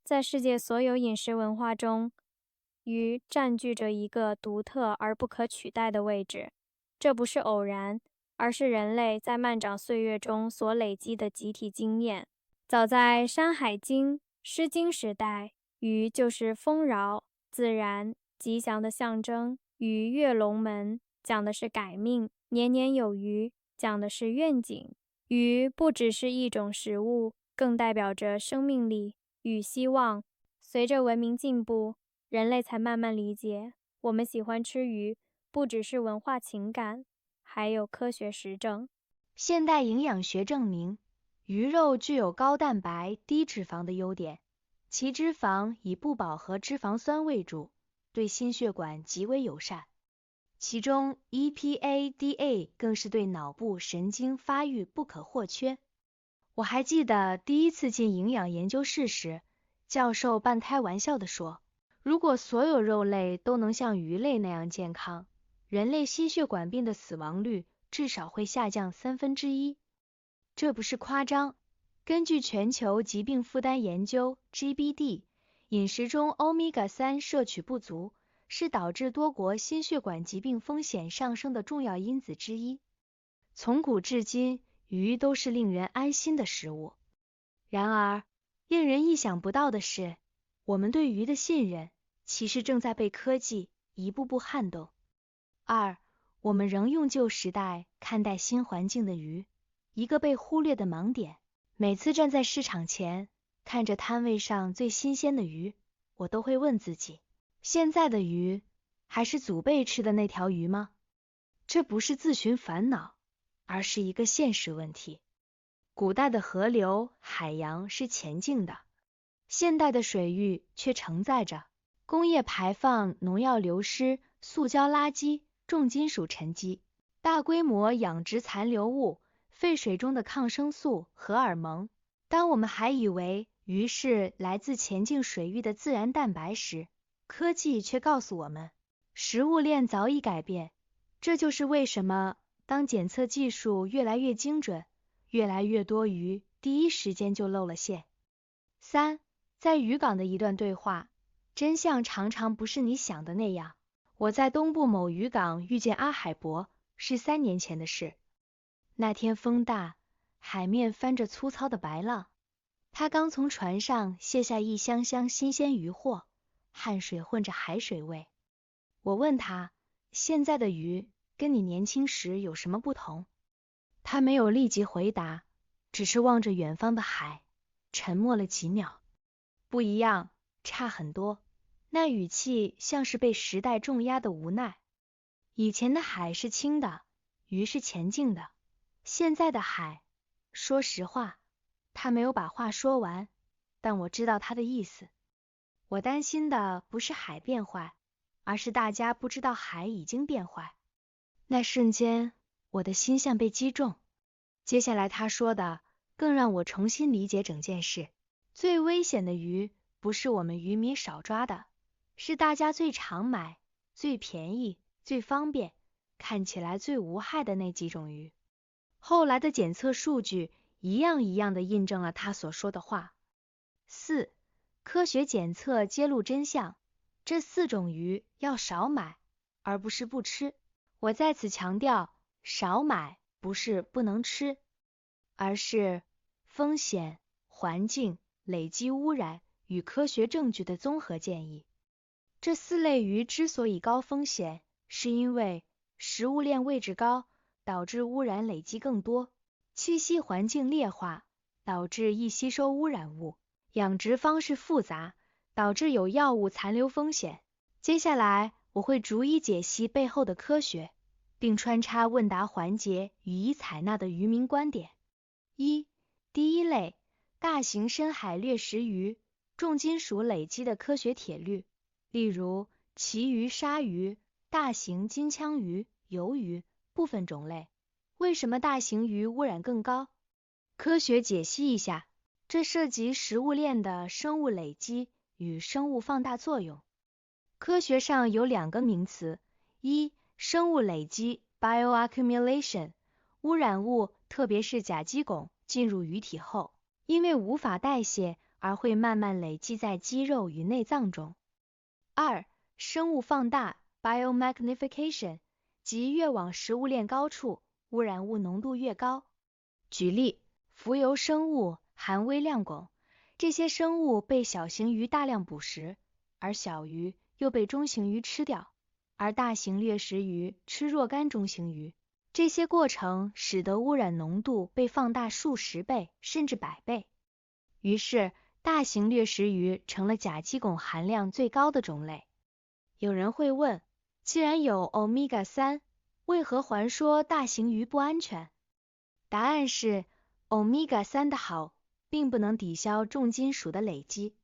在世界所有饮食文化中，鱼占据着一个独特而不可取代的位置。这不是偶然，而是人类在漫长岁月中所累积的集体经验。早在《山海经》《诗经》时代，鱼就是丰饶、自然、吉祥的象征。鱼跃龙门讲的是改命，年年有余讲的是愿景。鱼不只是一种食物，更代表着生命力与希望。随着文明进步，人类才慢慢理解，我们喜欢吃鱼，不只是文化情感，还有科学实证。现代营养学证明，鱼肉具有高蛋白、低脂肪的优点，其脂肪以不饱和脂肪酸为主，对心血管极为友善。其中 EPA、DA 更是对脑部神经发育不可或缺。我还记得第一次进营养研究室时，教授半开玩笑地说，如果所有肉类都能像鱼类那样健康，人类心血管病的死亡率至少会下降1/3。这不是夸张。根据全球疾病负担研究 GBD， 饮食中欧米伽3摄取不足是导致多国心血管疾病风险上升的重要因子之一。从古至今，鱼都是令人安心的食物。然而，令人意想不到的是，我们对鱼的信任其实正在被科技一步步撼动。2. 我们仍用旧时代看待新环境的鱼，一个被忽略的盲点。每次站在市场前，看着摊位上最新鲜的鱼，我都会问自己，现在的鱼还是祖辈吃的那条鱼吗？这不是自寻烦恼，而是一个现实问题。古代的河流、海洋是前进的，现代的水域却承载着工业排放、农药流失、塑胶垃圾、重金属沉积、大规模养殖残留物、废水中的抗生素、荷尔蒙。当我们还以为鱼是来自前进水域的自然蛋白时，科技却告诉我们，食物链早已改变。这就是为什么当检测技术越来越精准，越来越多鱼第一时间就露了馅。3. 在渔港的一段对话，真相常常不是你想的那样。我在东部某渔港遇见阿海伯，是3年前的事。那天风大，海面翻着粗糙的白浪，他刚从船上卸下一箱箱新鲜渔货，汗水混着海水味。我问他，现在的鱼跟你年轻时有什么不同？他没有立即回答，只是望着远方的海，沉默了几秒。不一样，差很多。那语气像是被时代重压的无奈。以前的海是清的，鱼是前进的。现在的海，说实话，他没有把话说完，但我知道他的意思。我担心的不是海变坏，而是大家不知道海已经变坏。那瞬间，我的心像被击中。接下来他说的，更让我重新理解整件事。最危险的鱼，不是我们渔民少抓的，是大家最常买、最便宜、最方便、看起来最无害的那几种鱼。后来的检测数据一样一样的印证了他所说的话。4. 科学检测揭露真相，这4种鱼要少买，而不是不吃。我在此强调，少买不是不能吃，而是风险、环境、累积污染与科学证据的综合建议。这4类鱼之所以高风险，是因为食物链位置高，导致污染累积更多；栖息环境劣化，导致易吸收污染物；养殖方式复杂，导致有药物残留风险。接下来我会逐一解析背后的科学，并穿插问答环节予以采纳的渔民观点。第一类，大型深海掠食鱼，重金属累积的科学铁律，例如旗鱼、鲨鱼、大型金枪鱼、鱿鱼部分种类。为什么大型鱼污染更高？科学解析一下，这涉及食物链的生物累积与生物放大作用。科学上有2个名词，生物累积 bioaccumulation， 污染物特别是甲基汞进入鱼体后，因为无法代谢而会慢慢累积在肌肉与内脏中。2. 生物放大 biomagnification， 即越往食物链高处，污染物浓度越高。举例，浮游生物含微量汞，这些生物被小型鱼大量捕食，而小鱼又被中型鱼吃掉，而大型掠食鱼吃若干中型鱼。这些过程使得污染浓度被放大数十倍甚至100倍。于是，大型掠食鱼成了甲基汞含量最高的种类。有人会问，既然有 Omega-3， 为何还说大型鱼不安全？答案是 Omega-3 的好，并不能抵消重金属的累积。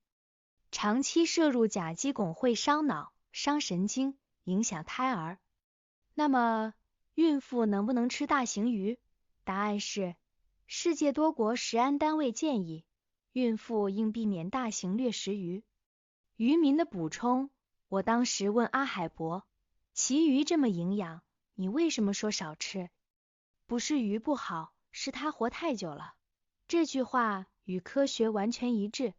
长期摄入甲基汞会伤脑、伤神经，影响胎儿。那么，孕妇能不能吃大型鱼？答案是，世界多国食安单位建议，孕妇应避免大型掠食鱼。渔民的补充，我当时问阿海伯，旗鱼这么营养，你为什么说少吃？不是鱼不好，是它活太久了。这句话与科学完全一致。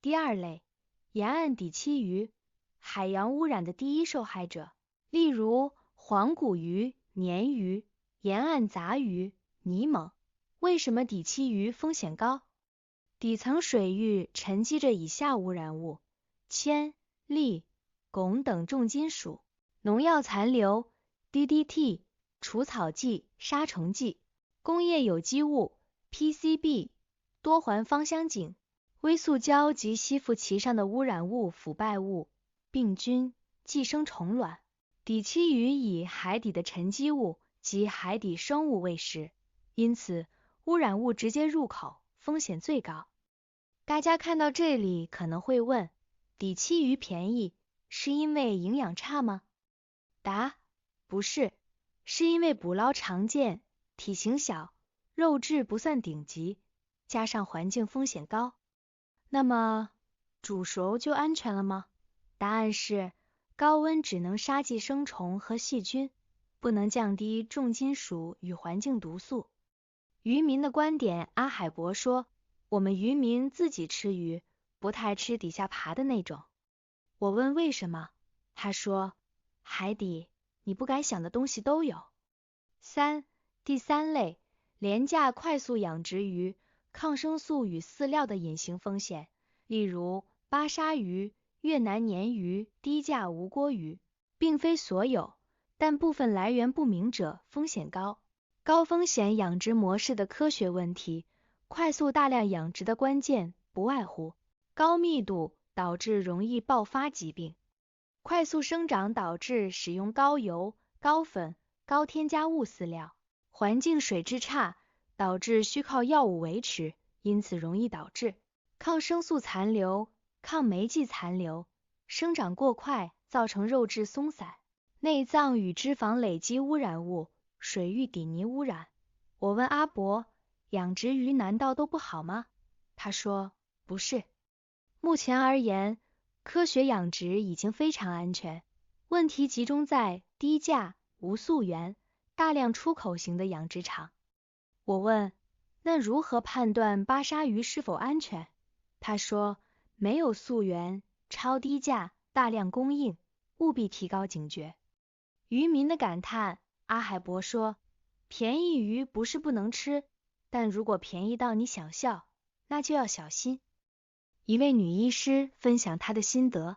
第二类，沿岸底栖鱼，海洋污染的第一受害者，例如黄骨鱼、鲶鱼、沿岸杂鱼、泥猛。为什么底栖鱼风险高？底层水域沉积着以下污染物：铅、锂、汞等重金属，农药残留、DDT、除草剂、杀虫剂，工业有机物、PCB、多环芳香烃、微塑胶及吸附其上的污染物、腐败物、病菌、寄生虫卵。底栖鱼以海底的沉积物及海底生物为食，因此污染物直接入口，风险最高。大家看到这里可能会问，底栖鱼便宜是因为营养差吗？答：不是，是因为捕捞常见，体型小，肉质不算顶级，加上环境风险高。那么煮熟就安全了吗？答案是，高温只能杀寄生虫和细菌，不能降低重金属与环境毒素。渔民的观点，阿海伯说，我们渔民自己吃鱼，不太吃底下爬的那种。我问为什么，他说，海底你不敢想的东西都有。第三类，廉价快速养殖鱼，抗生素与饲料的隐形风险，例如巴沙鱼、越南鲶鱼、低价无锅鱼，并非所有，但部分来源不明者风险高。高风险养殖模式的科学问题，快速大量养殖的关键不外乎高密度导致容易爆发疾病，快速生长导致使用高油、高粉、高添加物饲料，环境水质差导致需靠药物维持，因此容易导致抗生素残留、抗霉剂残留，生长过快造成肉质松散，内脏与脂肪累积污染物，水域底泥污染。我问阿伯，养殖鱼难道都不好吗？他说，不是。目前而言，科学养殖已经非常安全，问题集中在低价、无溯源、大量出口型的养殖场。我问，那如何判断巴沙鱼是否安全？他说，没有溯源、超低价、大量供应，务必提高警觉。渔民的感叹，阿海伯说，便宜鱼不是不能吃，但如果便宜到你想笑，那就要小心。一位女医师分享她的心得。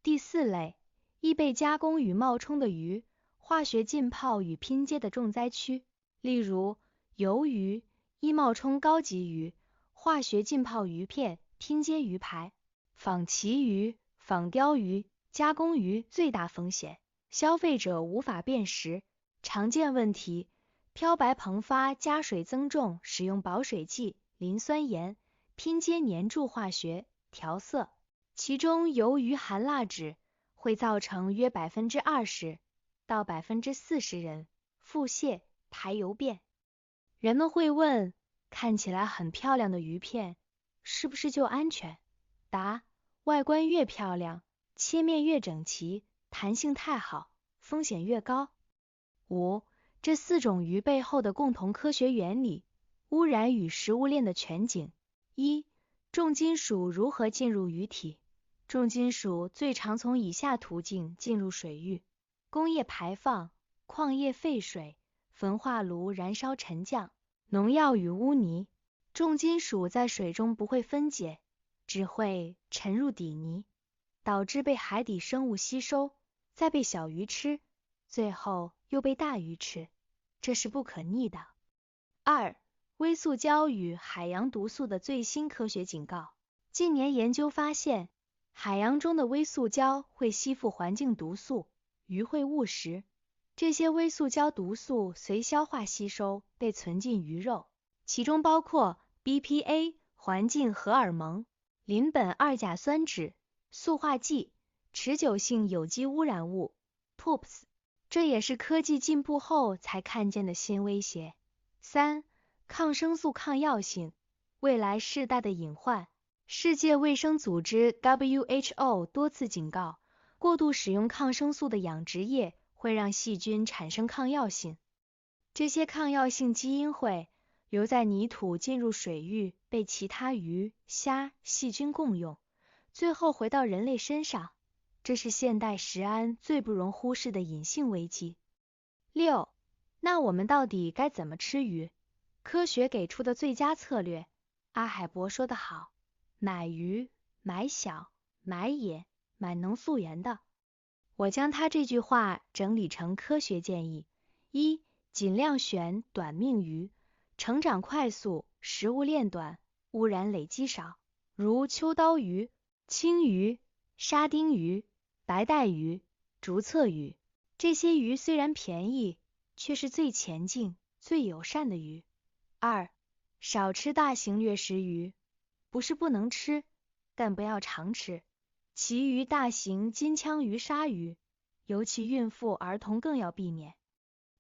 第四类，易被加工与冒充的鱼，化学浸泡与拼接的重灾区，例如鱿鱼、易冒充高级鱼、化学浸泡鱼片、拼接鱼排、仿鳍鱼、仿鲷鱼、加工鱼最大风险，消费者无法辨识。常见问题，漂白膨发、加水增重、使用保水剂、磷酸盐、拼接粘住化学、调色，其中由于含蜡质会造成约 20% 到 40% 人腹泻、排油便。人们会问，看起来很漂亮的鱼片是不是就安全？答：外观越漂亮，切面越整齐，弹性太好，风险越高。这4种鱼背后的共同科学原理，污染与食物链的全景，一、重金属如何进入鱼体？重金属最常从以下途径进入水域：工业排放、矿业废水、焚化炉燃烧沉降、农药与污泥。重金属在水中不会分解，只会沉入底泥，导致被海底生物吸收，再被小鱼吃，最后又被大鱼吃，这是不可逆的。二、微塑胶与海洋毒素的最新科学警告。近年研究发现，海洋中的微塑胶会吸附环境毒素，鱼会误食。这些微塑胶毒素随消化吸收，被存进鱼肉，其中包括 BPA、环境荷尔蒙、邻苯二甲酸酯、塑化剂、持久性有机污染物 POPs。这也是科技进步后才看见的新威胁。三、抗生素抗药性，未来世代的隐患。世界卫生组织 WHO 多次警告，过度使用抗生素的养殖业会让细菌产生抗药性。这些抗药性基因会留在泥土，进入水域，被其他鱼、虾、细菌共用，最后回到人类身上。这是现代食安最不容忽视的隐性危机。六、那我们到底该怎么吃鱼？科学给出的最佳策略，阿海博说得好，买鱼，买小，买野，买能溯源的。我将他这句话整理成科学建议：一、尽量选短命鱼，成长快速，食物链短，污染累积少，如秋刀鱼、青鱼、沙丁鱼、白带鱼、竹侧鱼。这些鱼虽然便宜，却是最前进、最友善的鱼。二、少吃大型掠食鱼，不是不能吃，但不要常吃。其余大型金枪鱼、鲨鱼，尤其孕妇、儿童更要避免。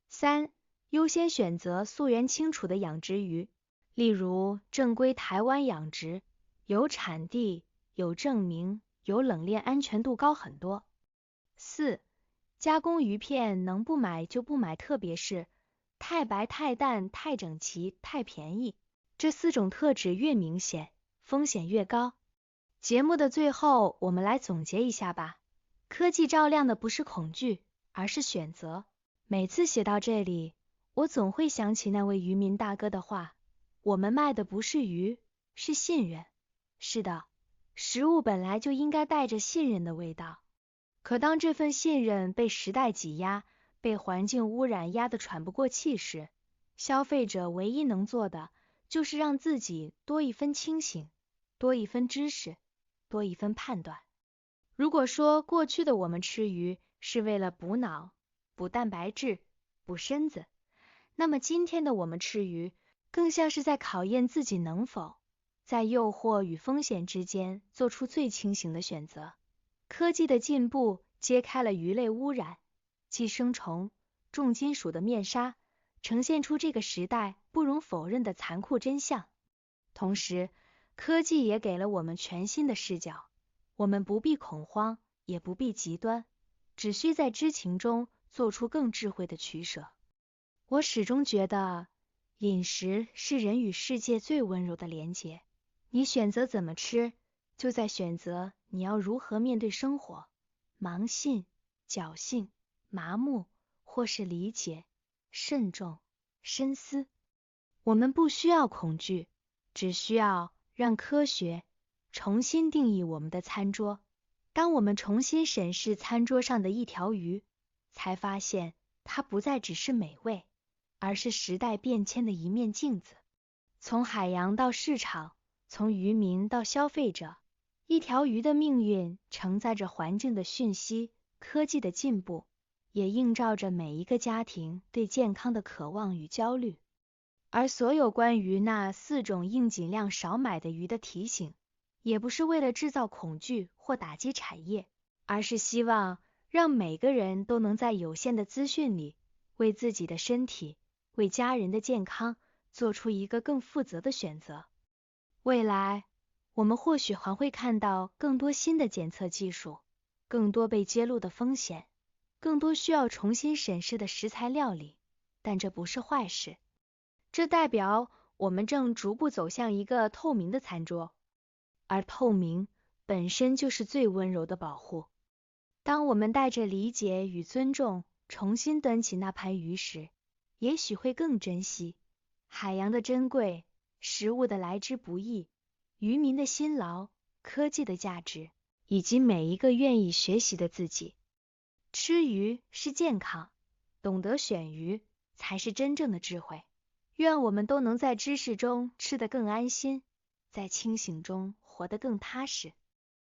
三、优先选择溯源清楚的养殖鱼，例如正规台湾养殖，有产地、有证明、有冷链安全度高很多。四、加工鱼片能不买就不买，特别是太白、太淡、太整齐、太便宜，这4种特质越明显，风险越高。节目的最后，我们来总结一下吧。科技照亮的不是恐惧，而是选择。每次写到这里，我总会想起那位渔民大哥的话，我们卖的不是鱼，是信任。是的，食物本来就应该带着信任的味道。可当这份信任被时代挤压，被环境污染压得喘不过气时，消费者唯一能做的就是让自己多一分清醒，多一分知识，多一分判断。如果说过去的我们吃鱼是为了补脑、补蛋白质、补身子，那么今天的我们吃鱼更像是在考验自己能否在诱惑与风险之间做出最清醒的选择。科技的进步揭开了鱼类污染、寄生虫、重金属的面纱，呈现出这个时代不容否认的残酷真相。同时，科技也给了我们全新的视角，我们不必恐慌，也不必极端，只需在知情中做出更智慧的取舍。我始终觉得，饮食是人与世界最温柔的连结。你选择怎么吃，就在选择你要如何面对生活，盲信、侥幸、麻木，或是理解、慎重、深思。我们不需要恐惧，只需要让科学重新定义我们的餐桌。当我们重新审视餐桌上的一条鱼，才发现它不再只是美味，而是时代变迁的一面镜子。从海洋到市场，从渔民到消费者，一条鱼的命运承载着环境的讯息，科技的进步，也映照着每一个家庭对健康的渴望与焦虑。而所有关于那4种应尽量少买的鱼的提醒，也不是为了制造恐惧或打击产业，而是希望让每个人都能在有限的资讯里，为自己的身体、为家人的健康做出一个更负责的选择。未来，我们或许还会看到更多新的检测技术，更多被揭露的风险，更多需要重新审视的食材料理，但这不是坏事。这代表我们正逐步走向一个透明的餐桌，而透明本身就是最温柔的保护。当我们带着理解与尊重重新端起那盘鱼时，也许会更珍惜海洋的珍贵，食物的来之不易，渔民的辛劳，科技的价值，以及每一个愿意学习的自己。吃鱼是健康，懂得选鱼才是真正的智慧。愿我们都能在知识中吃得更安心，在清醒中活得更踏实。